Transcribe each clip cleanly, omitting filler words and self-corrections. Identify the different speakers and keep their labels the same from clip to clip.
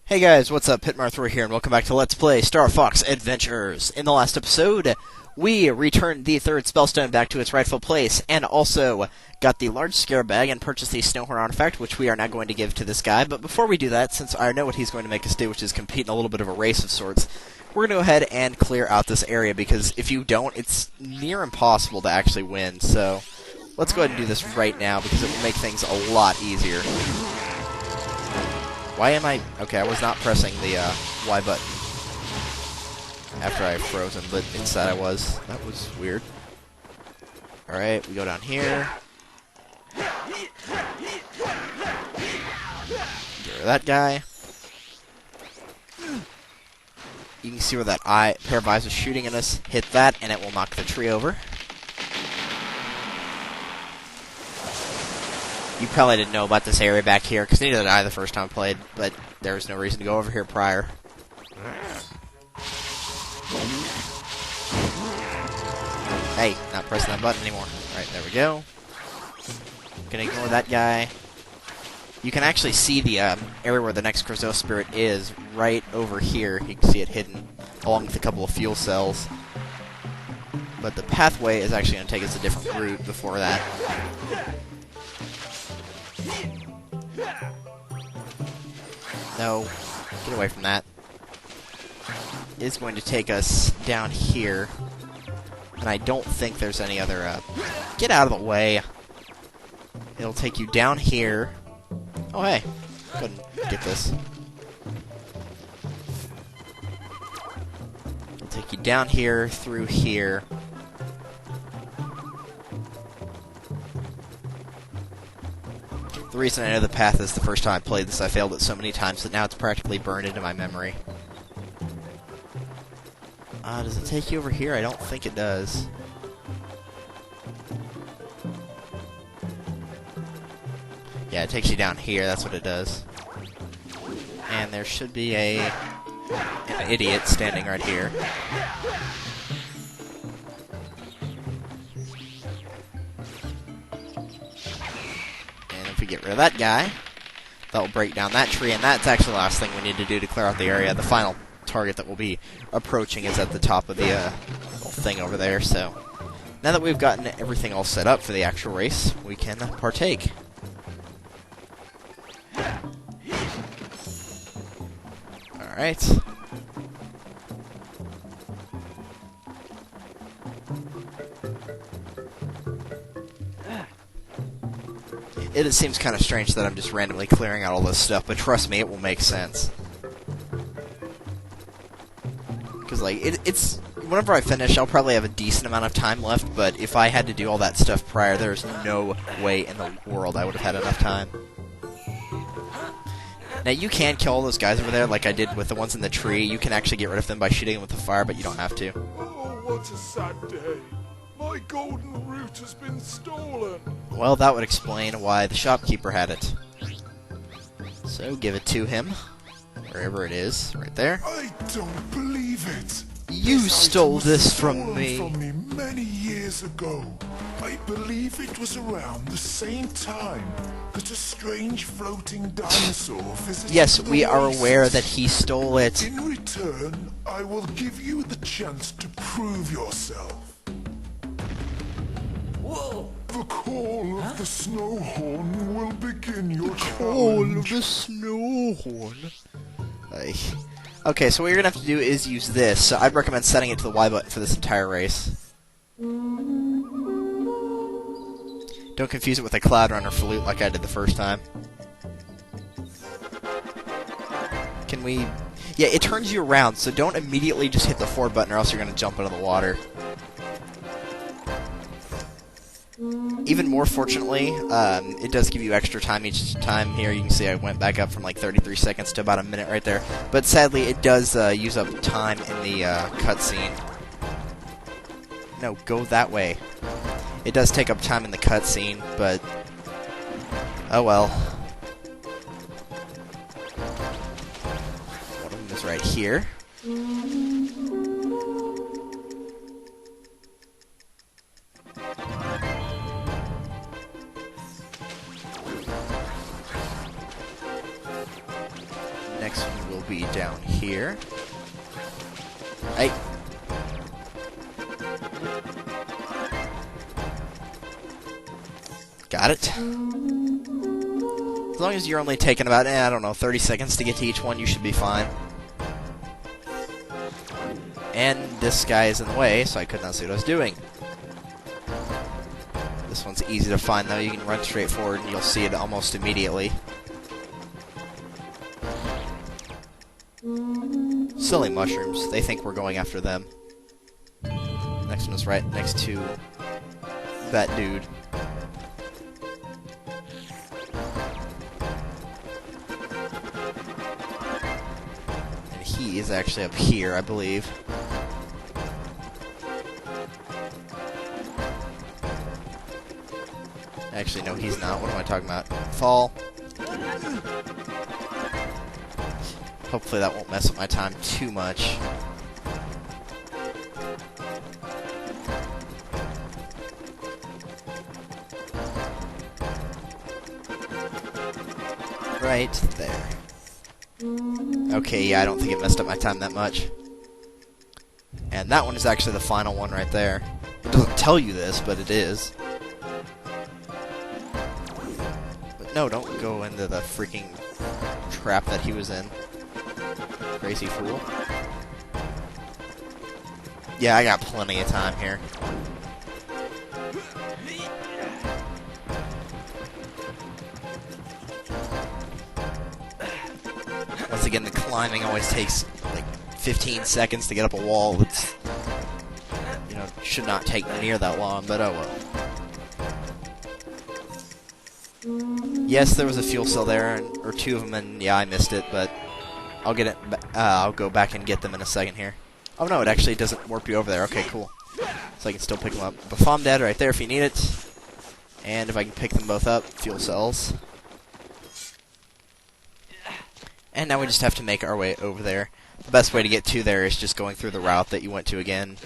Speaker 1: Hey guys, what's up? Pitmarthroy here, and welcome back to Let's Play StarFox Adventures. In the last episode, we returned the third spellstone back to its rightful place, and also got the large scare bag and purchased the Snowhorn artifact, which we are now going to give to this guy. But before we do that, since I know what he's going to make us do, which is compete in a little bit of a race of sorts, we're going to go ahead and clear out this area, because if you don't, it's near impossible to actually win. So let's go ahead and do this right now, because it will make things a lot easier. Why am I... Okay, I was not pressing the Y button after I froze him, but instead I was. That was weird. Alright, we go down here. Get rid of that guy. You can see where that pair of eyes is shooting at us. Hit that, and it will knock the tree over. You probably didn't know about this area back here, because neither did I the first time I played, but there was no reason to go over here prior. Hey, not pressing that button anymore. Alright, there we go. Gonna ignore that guy. You can actually see the area where the next Krazoa Spirit is right over here. You can see it hidden along with a couple of fuel cells. But the pathway is actually going to take us a different route before that. No, get away from that. It's going to take us down here. And I don't think there's any other, get out of the way. It'll take you down here. Oh, hey. Couldn't get this. It'll take you down here, through here. The reason I know the path is the first time I played this, I failed it so many times that now it's practically burned into my memory. Does it take you over here? I don't think it does. Yeah, it takes you down here, that's what it does. And there should be an idiot standing right here. Get rid of that guy. That will break down that tree, and that's actually the last thing we need to do to clear out the area. The final target that we'll be approaching is at the top of the little thing over there, so now that we've gotten everything all set up for the actual race, we can partake. Alright. It seems kind of strange that I'm just randomly clearing out all this stuff, but trust me, it will make sense. Because, like, it's... Whenever I finish, I'll probably have a decent amount of time left, but if I had to do all that stuff prior, there's no way in the world I would have had enough time. Now, you can kill all those guys over there, like I did with the ones in the tree. You can actually get rid of them by shooting them with the fire, but you don't have to.
Speaker 2: Oh, what a sad day. My golden root has been stolen.
Speaker 1: Well, that would explain why the shopkeeper had it. So, give it to him. Wherever it is. Right there.
Speaker 2: I don't believe it.
Speaker 1: You stole this from me.
Speaker 2: From me many years ago. I believe it was around the same time that a strange floating dinosaur visited.
Speaker 1: Yes,
Speaker 2: the
Speaker 1: we are
Speaker 2: oasis.
Speaker 1: aware that he stole it.
Speaker 2: In return, I will give you the chance to prove yourself.
Speaker 3: Whoa.
Speaker 2: The call of the Snowhorn will begin your
Speaker 1: Call of
Speaker 2: challenge.
Speaker 1: the Snowhorn. Okay, so what you're gonna have to do is use this. So I'd recommend setting it to the Y button for this entire race. Don't confuse it with a Cloud Runner flute like I did the first time. Can we... Yeah, it turns you around, so don't immediately just hit the forward button or else you're gonna jump into the water. Even more fortunately, it does give you extra time each time here. You can see I went back up from like 33 seconds to about a minute right there. But sadly, it does use up time in the cutscene. No, go that way. It does take up time in the cutscene, but... Oh well. One of them is right here. Next one will be down here. Hey. Got it. As long as you're only taking about, I don't know, 30 seconds to get to each one, you should be fine. And this guy is in the way, so I could not see what I was doing. This one's easy to find, though. You can run straight forward, and you'll see it almost immediately. Silly mushrooms. They think we're going after them. Next one is right next to that dude. And he is actually up here, I believe. Actually, no, he's not. What am I talking about? Fall. Hopefully that won't mess up my time too much. Right there. Okay, yeah, I don't think it messed up my time that much. And that one is actually the final one right there. It doesn't tell you this, but it is. But no, don't go into the freaking trap that he was in. Crazy fool. Yeah, I got plenty of time here. Once again, the climbing always takes like 15 seconds to get up a wall. That's, you know, should not take near that long, but oh well. Yes, there was a fuel cell there, or two of them, and yeah, I missed it, but I'll get it. I'll go back and get them in a second here. Oh no, it actually doesn't warp you over there. Okay, cool. So I can still pick them up. But Bomb Dad right there if you need it. And if I can pick them both up, fuel cells. And now we just have to make our way over there. The best way to get to there is just going through the route that you went to again.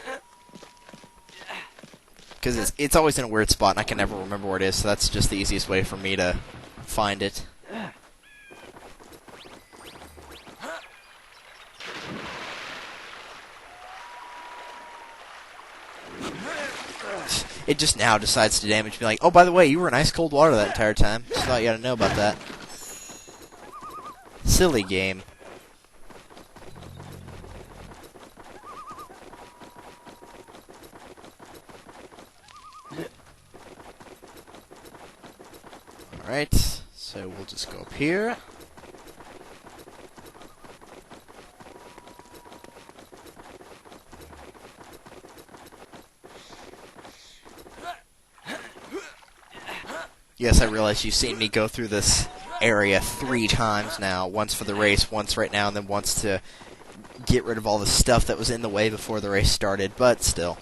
Speaker 1: Because it's always in a weird spot, and I can never remember where it is, so that's just the easiest way for me to find it. It just now decides to damage me like, oh, by the way, you were in ice cold water that entire time. Just thought you ought to know about that. Silly game. Alright, so we'll just go up here. Yes, I realize you've seen me go through this area 3 times now. Once for the race, once right now, and then once to get rid of all the stuff that was in the way before the race started, but still.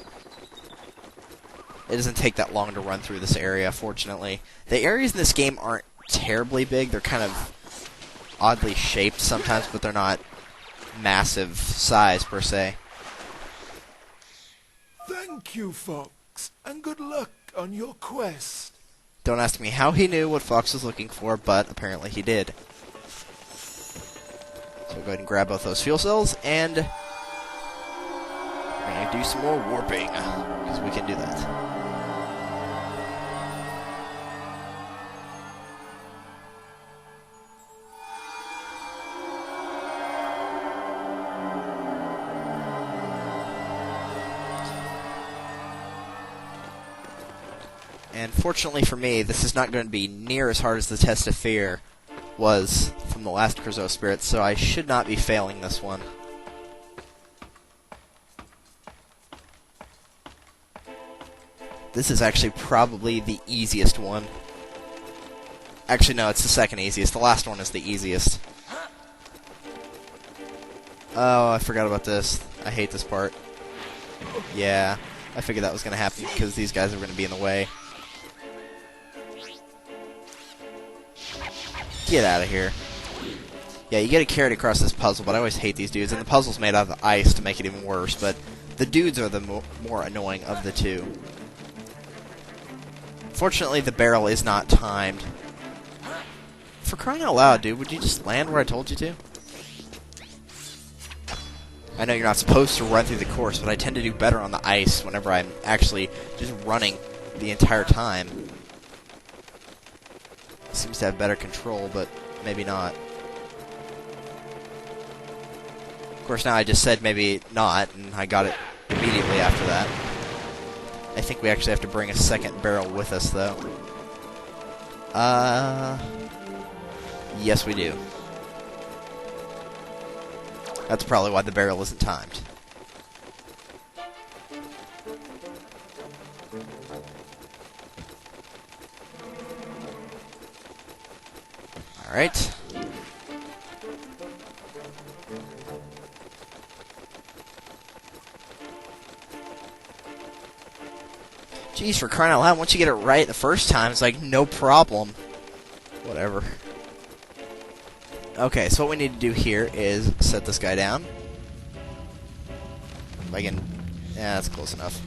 Speaker 1: It doesn't take that long to run through this area, fortunately. The areas in this game aren't terribly big. They're kind of oddly shaped sometimes, but they're not massive size, per se.
Speaker 2: Thank you, Fox, and good luck on your quest.
Speaker 1: Don't ask me how he knew what Fox was looking for, but apparently he did. So we'll go ahead and grab both those fuel cells, and we're going to do some more warping, because we can do that. And fortunately for me, this is not going to be near as hard as the Test of Fear was from the last Krazoa Spirit, so I should not be failing this one. This is actually probably the easiest one. Actually, no, it's the second easiest. The last one is the easiest. Oh, I forgot about this. I hate this part. Yeah, I figured that was going to happen because these guys are going to be in the way. Get out of here. Yeah, you get a carrot across this puzzle, but I always hate these dudes. And the puzzle's made out of ice to make it even worse, but the dudes are the more annoying of the two. Fortunately, the barrel is not timed. For crying out loud, dude, would you just land where I told you to? I know you're not supposed to run through the course, but I tend to do better on the ice whenever I'm actually just running the entire time. Seems to have better control, but maybe not. Of course, now I just said maybe not, and I got it immediately after that. I think we actually have to bring a second barrel with us, though. Yes, we do. That's probably why the barrel isn't timed. Alright. Jeez, for crying out loud, once you get it right the first time, it's like, no problem. Whatever. Okay, so what we need to do here is set this guy down. If I can... Yeah, that's close enough.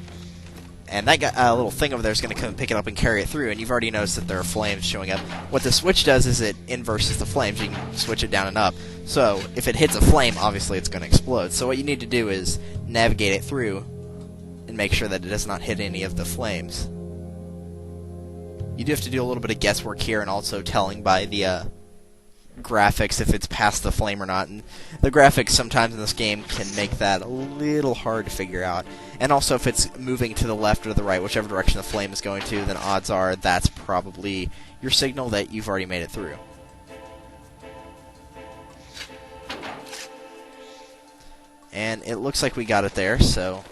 Speaker 1: And that guy, little thing over there is going to come pick it up and carry it through, and you've already noticed that there are flames showing up. What the switch does is it inverses the flames. You can switch it down and up. So, if it hits a flame, obviously it's going to explode. So what you need to do is navigate it through and make sure that it does not hit any of the flames. You do have to do a little bit of guesswork here, and also telling by the graphics if it's past the flame or not. And the graphics sometimes in this game can make that a little hard to figure out. And also if it's moving to the left or the right, whichever direction the flame is going to, then odds are that's probably your signal that you've already made it through. And it looks like we got it there, so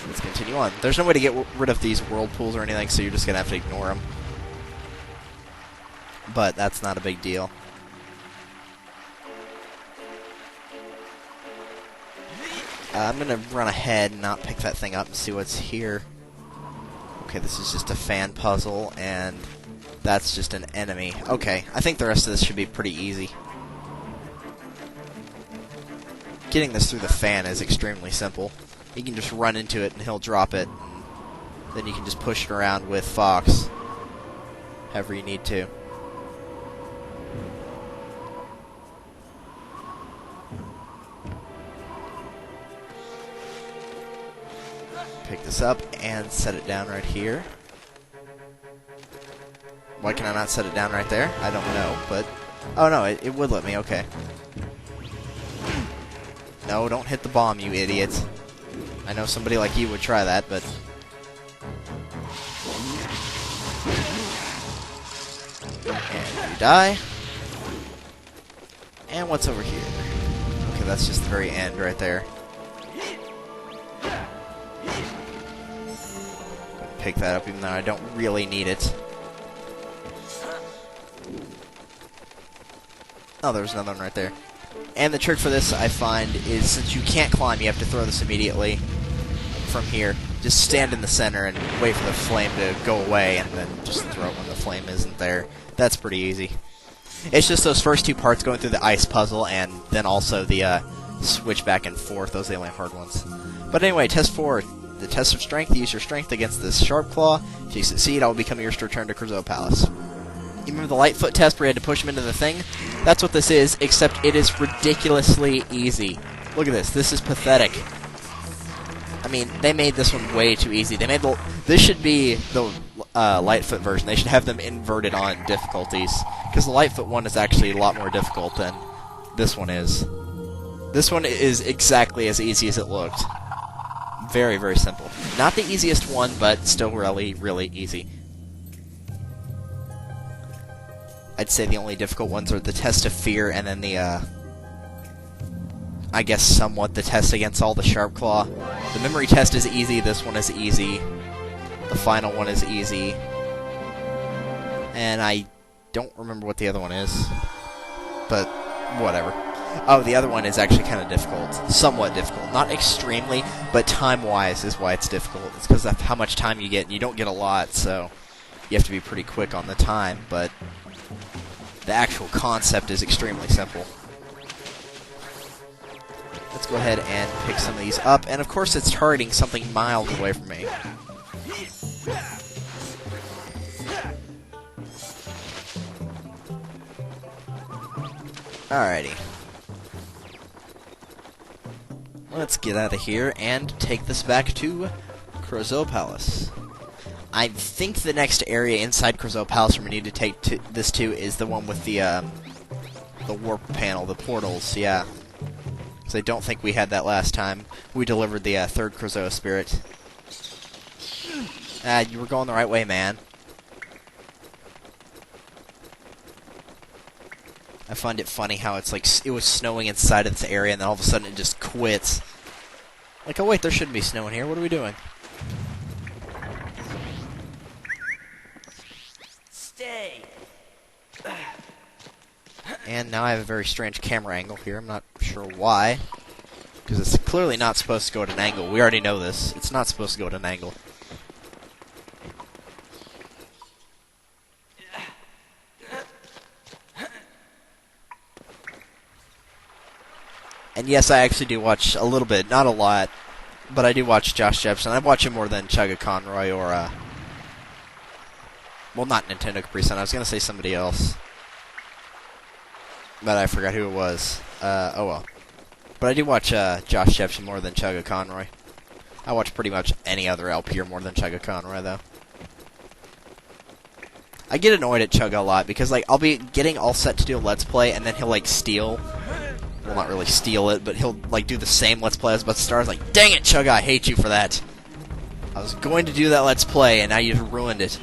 Speaker 1: let's continue on. There's no way to get rid of these whirlpools or anything, so you're just going to have to ignore them. But that's not a big deal. I'm going to run ahead and not pick that thing up and see what's here. Okay, this is just a fan puzzle, and that's just an enemy. Okay, I think the rest of this should be pretty easy. Getting this through the fan is extremely simple. You can just run into it and he'll drop it. And then you can just push it around with Fox, however you need to. Pick this up and set it down right here. Why can I not set it down right there? I don't know, but... Oh no, it would let me, okay. No, don't hit the bomb, you idiots. I know somebody like you would try that, but... And you die. And what's over here? Okay, that's just the very end right there. Pick that up even though I don't really need it. Oh, there's another one right there. And the trick for this, I find, is since you can't climb, you have to throw this immediately from here. Just stand in the center and wait for the flame to go away, and then just throw it when the flame isn't there. That's pretty easy. It's just those first two parts going through the ice puzzle, and then also the switch back and forth. Those are the only hard ones. But anyway, test 4. The test of strength. Use your strength against this sharp claw. If you succeed, I will become yours to return to Krazoa Palace. You remember the Lightfoot test where you had to push him into the thing? That's what this is, except it is ridiculously easy. Look at this. This is pathetic. I mean, they made this one way too easy. They made this should be the Lightfoot version. They should have them inverted on difficulties, because the Lightfoot one is actually a lot more difficult than this one is. This one is exactly as easy as it looked. Very, very simple. Not the easiest one, but still really, really easy. I'd say the only difficult ones are the test of fear and then the, I guess somewhat the test against all the sharp claw. The memory test is easy, this one is easy. The final one is easy. And I don't remember what the other one is. But, whatever. Oh, the other one is actually kind of difficult. Somewhat difficult. Not extremely, but time-wise is why it's difficult. It's because of how much time you get, and you don't get a lot, so you have to be pretty quick on the time, but the actual concept is extremely simple. Let's go ahead and pick some of these up, and of course it's targeting something miles away from me. Alrighty. Let's get out of here and take this back to Krazoa Palace. I think the next area inside Krazoa Palace we need to take this to is the one with the warp panel, the portals, yeah. Because I don't think we had that last time. We delivered the third Krazoa Spirit. You were going the right way, man. I find it funny how it's like it was snowing inside of this area and then all of a sudden it just quits. Like, oh wait, there shouldn't be snow in here. What are we doing?
Speaker 3: Stay.
Speaker 1: And now I have a very strange camera angle here. I'm not sure why. Because it's clearly not supposed to go at an angle. We already know this. It's not supposed to go at an angle. And yes, I actually do watch a little bit, not a lot, but I do watch Josh Jepson. I watch him more than Chugga Conroy or, well, not Nintendo Capri Sun. I was going to say somebody else, but I forgot who it was. Oh well. But I do watch Josh Jepson more than Chugga Conroy. I watch pretty much any other LPer more than Chugga Conroy, though. I get annoyed at Chugga a lot because, like, I'll be getting all set to do a Let's Play, and then he'll, like, steal. Well, not really steal it, but he'll, like, do the same Let's Play I was about to start. I was like, dang it, Chugga, I hate you for that. I was going to do that Let's Play, and now you've ruined it.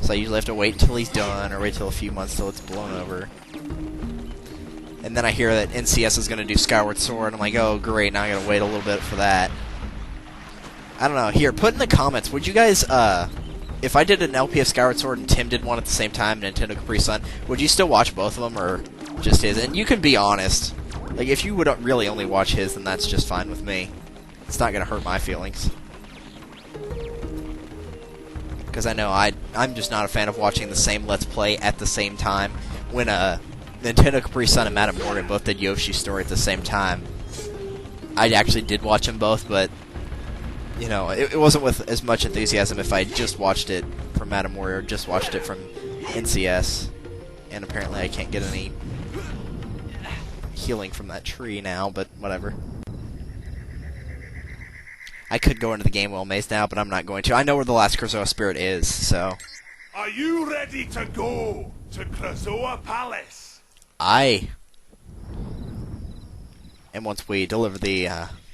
Speaker 1: So I usually have to wait until he's done, or wait till a few months till it's blown over. And then I hear that NCS is going to do Skyward Sword, and I'm like, oh, great, now I gotta wait a little bit for that. I don't know. Here, put in the comments, would you guys, if I did an LP of Skyward Sword and Tim did one at the same time, Nintendo Capri Sun, would you still watch both of them, or just his? And you can be honest. Like, if you would really only watch his, then that's just fine with me. It's not going to hurt my feelings. Because I know I'm just not a fan of watching the same Let's Play at the same time. When Nintendo Capri Sun and Madame Morgan both did Yoshi's Story at the same time, I actually did watch them both, but, you know, it wasn't with as much enthusiasm if I just watched it from Madame Warrior or just watched it from NCS. And apparently I can't get any healing from that tree now, but whatever. I could go into the game well maze now, but I'm not going to. I know where the last Krazoa Spirit is, so.
Speaker 2: Are you ready to go to Krazoa Palace?
Speaker 1: Aye. And once we deliver the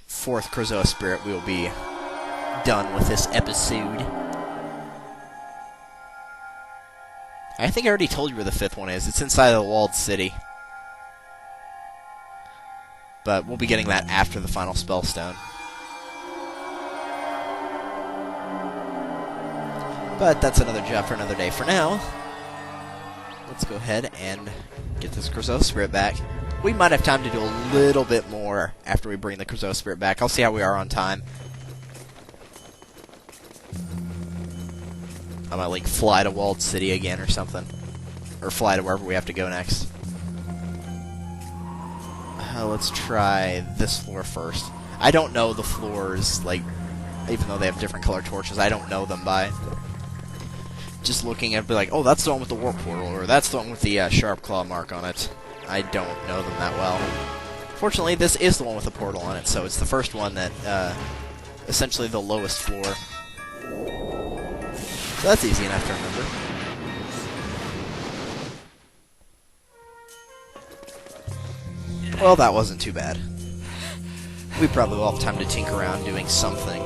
Speaker 1: fourth Krazoa Spirit, we will be done with this episode. I think I already told you where the fifth one is. It's inside of the walled city. But we'll be getting that after the final Spellstone. But that's another job for another day. For now, let's go ahead and get this Krazoa Spirit back. We might have time to do a little bit more after we bring the Krazoa Spirit back. I'll see how we are on time. I might, like, fly to Walled City again or something. Or fly to wherever we have to go next. Let's try this floor first. I don't know the floors, like, even though they have different color torches, I don't know them by just looking at it, be like, oh, that's the one with the warp portal, or that's the one with the sharp claw mark on it. I don't know them that well. Fortunately, this is the one with the portal on it, so it's the first one that, essentially the lowest floor. So that's easy enough to remember. Well, that wasn't too bad. We probably will have time to tinker around doing something.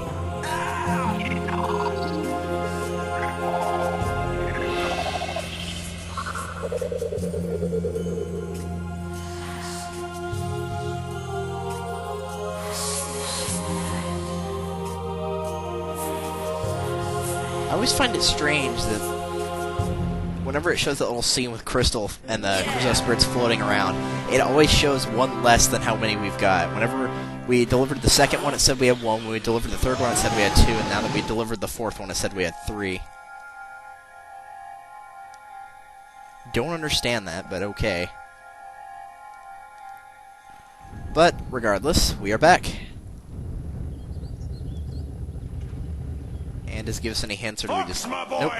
Speaker 1: I always find it strange that whenever it shows that little scene with Crystal and the Krazoa Spirits floating around, it always shows one less than how many we've got. Whenever we delivered the second one, it said we had one. When we delivered the third one, it said we had two. And now that we delivered the fourth one, it said we had three. Don't understand that, but okay. But, regardless, we are back. And does it give us any hints, or do we just... Nope.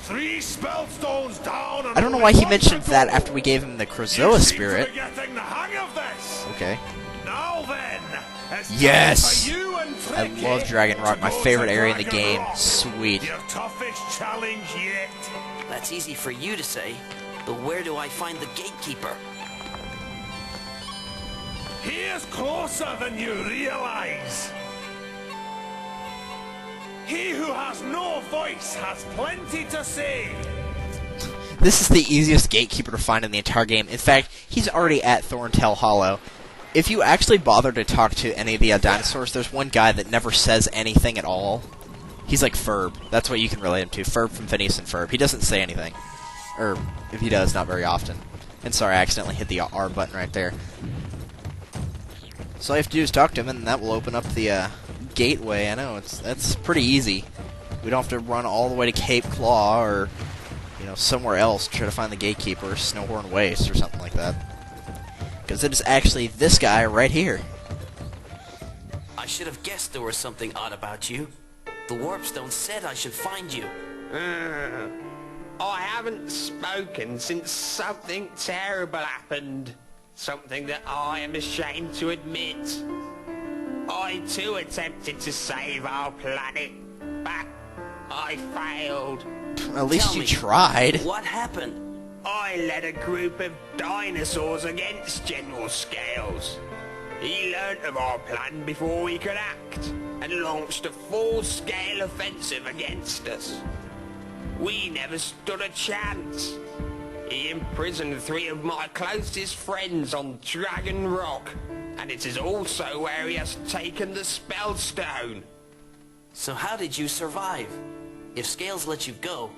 Speaker 2: 3 spellstones down.
Speaker 1: I don't know why he mentioned that after we gave him the Krazoa Spirit.
Speaker 2: The hang of this.
Speaker 1: Okay.
Speaker 3: Now then,
Speaker 1: Yes!
Speaker 3: for you and
Speaker 1: I
Speaker 3: Tricky
Speaker 1: love Dragon Rock,
Speaker 3: to
Speaker 1: my
Speaker 3: go
Speaker 1: favorite
Speaker 3: to
Speaker 1: area in the
Speaker 3: Dragon
Speaker 1: game.
Speaker 3: Rock.
Speaker 1: Sweet.
Speaker 3: Your toughest challenge yet.
Speaker 4: That's easy for you to say, but where do I find the gatekeeper?
Speaker 3: He is closer than you realize. He who has no voice has plenty to say.
Speaker 1: This is the easiest gatekeeper to find in the entire game. In fact, he's already at Thorntail Hollow. If you actually bother to talk to any of the dinosaurs, there's one guy that never says anything at all. He's like Ferb. That's what you can relate him to. Ferb from Phineas and Ferb. He doesn't say anything. Or, if he does, not very often. And sorry, I accidentally hit the R button right there. So all you have to do is talk to him, and that will open up the gateway. I know, that's pretty easy. We don't have to run all the way to Cape Claw or, you know, somewhere else to try to find the gatekeeper, Snowhorn Waste, or something like that. Because it is actually this guy right here.
Speaker 4: I should have guessed there was something odd about you. The Warpstone said I should find you.
Speaker 5: I haven't spoken since something terrible happened. Something that I am ashamed to admit. I too attempted to save our planet, but I failed.
Speaker 1: At least
Speaker 4: Tell
Speaker 1: you
Speaker 4: me,
Speaker 1: tried.
Speaker 4: What happened?
Speaker 5: I led a group of dinosaurs against General Scales. He learnt of our plan before we could act, and launched a full-scale offensive against us. We never stood a chance. He imprisoned 3 of my closest friends on Dragon Rock, and it is also where he has taken the Spellstone.
Speaker 4: So how did you survive? If Scales let you go,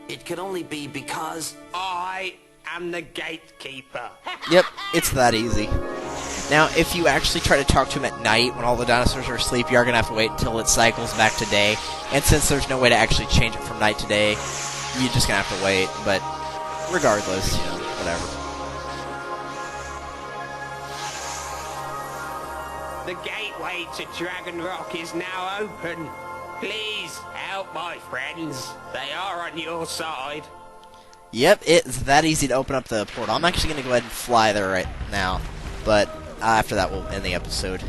Speaker 4: it could only be because...
Speaker 5: I am the gatekeeper.
Speaker 1: Yep, it's that easy. Now, if you actually try to talk to him at night when all the dinosaurs are asleep, you are going to have to wait until it cycles back to day. And since there's no way to actually change it from night to day, you're just going to have to wait. But regardless, you know, whatever.
Speaker 5: The gateway to Dragon Rock is now open. Please help my friends. They are on your side.
Speaker 1: Yep, it's that easy to open up the portal. I'm actually going to go ahead and fly there right now. But after that, we'll end the episode.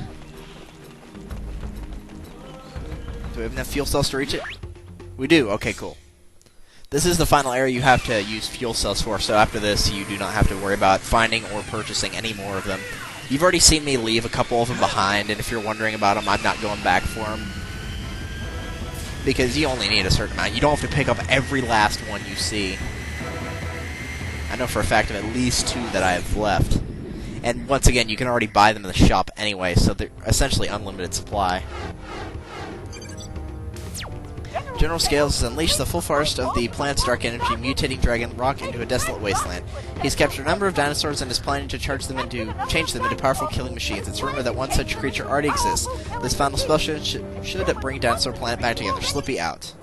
Speaker 1: Do we have enough fuel cells to reach it? We do. Okay, cool. This is the final area you have to use fuel cells for, so after this, you do not have to worry about finding or purchasing any more of them. You've already seen me leave a couple of them behind, and if you're wondering about them, I'm not going back for them. Because you only need a certain amount. You don't have to pick up every last one you see. I know for a fact of at least 2 that I have left. And once again, you can already buy them in the shop anyway, so they're essentially unlimited supply. General Scales has unleashed the full force of the planet's dark energy, mutating Dragon Rock into a desolate wasteland. He's captured a number of dinosaurs and is planning to change them into powerful killing machines. It's rumored that one such creature already exists. This final spell should bring Dinosaur Planet back together. Slippy out.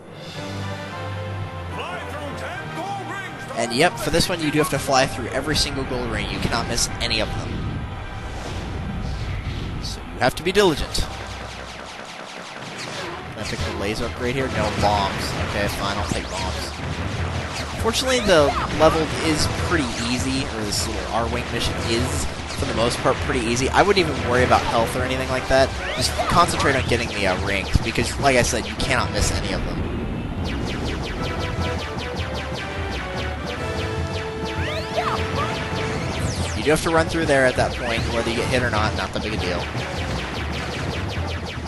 Speaker 1: And yep, for this one you do have to fly through every single gold ring. You cannot miss any of them. So you have to be diligent. Can I pick the laser upgrade here? No, bombs. Okay, fine, I'll take bombs. Fortunately, the level is pretty easy, or this little R-Wing mission is, for the most part, pretty easy. I wouldn't even worry about health or anything like that. Just concentrate on getting the rings, because, like I said, you cannot miss any of them. You do have to run through there at that point, whether you get hit or not that big a deal.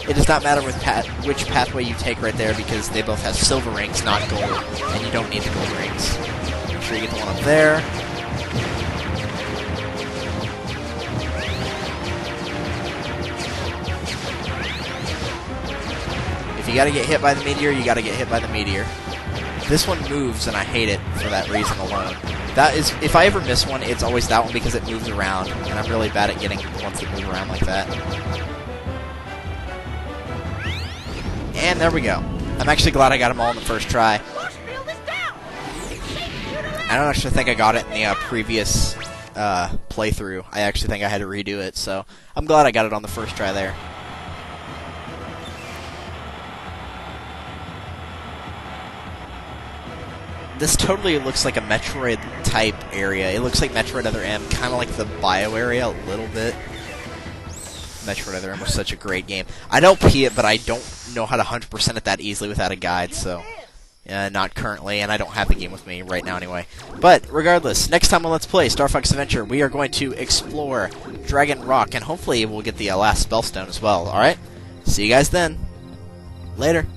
Speaker 1: It does not matter which pathway you take right there, because they both have silver rings, not gold, and you don't need the gold rings. Make sure you get the one up there. If you gotta get hit by the meteor, you gotta get hit by the meteor. This one moves, and I hate it for that reason alone. That is, if I ever miss one, it's always that one because it moves around, and I'm really bad at getting ones that move around like that. And there we go. I'm actually glad I got them all in the first try. I don't actually think I got it in the previous playthrough. I actually think I had to redo it, so I'm glad I got it on the first try there. This totally looks like a Metroid-type area. It looks like Metroid Other M, kind of like the Bio area a little bit. Metroid Other M was such a great game. I don't P it, but I don't know how to 100% it that easily without a guide, so... not currently, and I don't have the game with me right now anyway. But, regardless, next time on Let's Play StarFox Adventure, we are going to explore Dragon Rock, and hopefully we'll get the last Spellstone as well, alright? See you guys then. Later.